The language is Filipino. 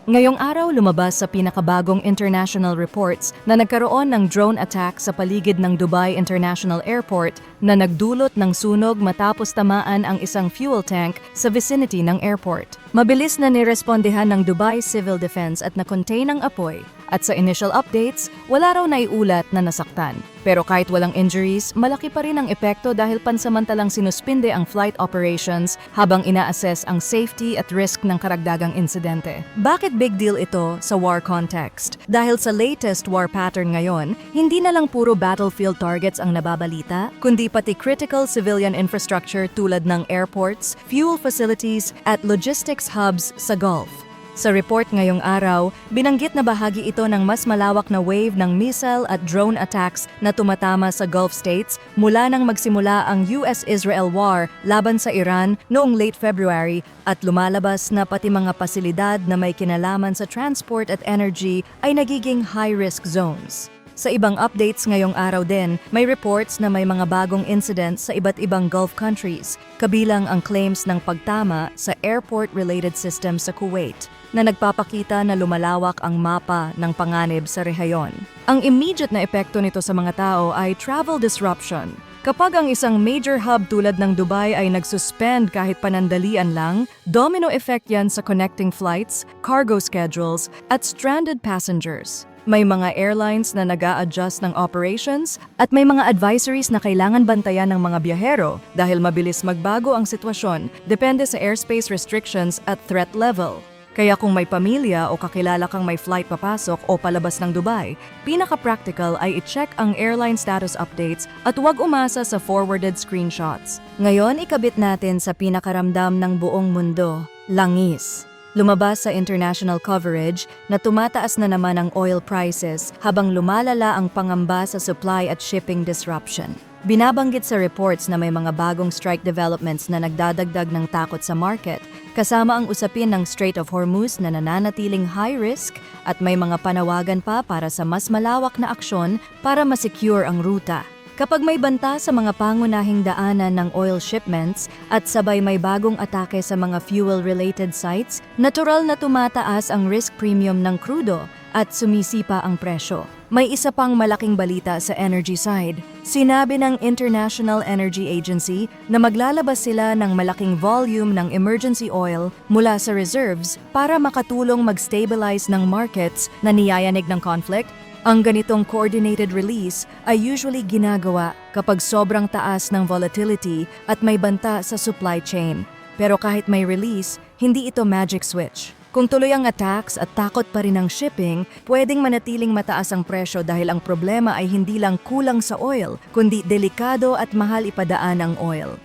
Ngayong araw lumabas sa pinakabagong international reports na nagkaroon ng drone attack sa paligid ng Dubai International Airport na nagdulot ng sunog matapos tamaan ang isang fuel tank sa vicinity ng airport. Mabilis na nirespondehan ng Dubai Civil Defense at na-contain ang apoy. At sa initial updates, wala raw naiulat na nasaktan. Pero kahit walang injuries, malaki pa rin ang epekto dahil pansamantalang sinuspinde ang flight operations habang ina-assess ang safety at risk ng karagdagang insidente. Bakit big deal ito sa war context? Dahil sa latest war pattern ngayon, hindi na lang puro battlefield targets ang nababalita, kundi pati critical civilian infrastructure tulad ng airports, fuel facilities at logistics hubs sa Gulf. Sa report ngayong araw, binanggit na bahagi ito ng mas malawak na wave ng missile at drone attacks na tumatama sa Gulf states mula nang magsimula ang US-Israel war laban sa Iran noong late February at lumalabas na pati mga pasilidad na may kinalaman sa transport at energy ay nagiging high-risk zones. Sa ibang updates ngayong araw din, may reports na may mga bagong incidents sa iba't ibang Gulf countries, kabilang ang claims ng pagtama sa airport-related system sa Kuwait, na nagpapakita na lumalawak ang mapa ng panganib sa rehiyon. Ang immediate na epekto nito sa mga tao ay travel disruption. Kapag ang isang major hub tulad ng Dubai ay nagsuspend kahit panandalian lang, domino effect yan sa connecting flights, cargo schedules, at stranded passengers. May mga airlines na nag-a-adjust ng operations at may mga advisories na kailangan bantayan ng mga biyahero dahil mabilis magbago ang sitwasyon depende sa airspace restrictions at threat level. Kaya kung may pamilya o kakilala kang may flight papasok o palabas ng Dubai, pinaka-practical ay i-check ang airline status updates at huwag umasa sa forwarded screenshots. Ngayon ikabit natin sa pinakaramdam ng buong mundo, langis. Lumabas sa international coverage na tumataas na naman ang oil prices habang lumalala ang pangamba sa supply at shipping disruption. Binabanggit sa reports na may mga bagong strike developments na nagdadagdag ng takot sa market, kasama ang usapin ng Strait of Hormuz na nananatiling high risk at may mga panawagan pa para sa mas malawak na aksyon para masecure ang ruta. Kapag may banta sa mga pangunahing daanan ng oil shipments at sabay may bagong atake sa mga fuel-related sites, natural na tumataas ang risk premium ng krudo at sumisipa ang presyo. May isa pang malaking balita sa energy side. Sinabi ng International Energy Agency na maglalabas sila ng malaking volume ng emergency oil mula sa reserves para makatulong mag-stabilize ng markets na niyayanig ng conflict. Ang ganitong coordinated release ay usually ginagawa kapag sobrang taas ng volatility at may banta sa supply chain. Pero kahit may release, hindi ito magic switch. Kung tuloy ang attacks at takot pa rin ang shipping, pwedeng manatiling mataas ang presyo dahil ang problema ay hindi lang kulang sa oil, kundi delikado at mahal ipadaan ang oil.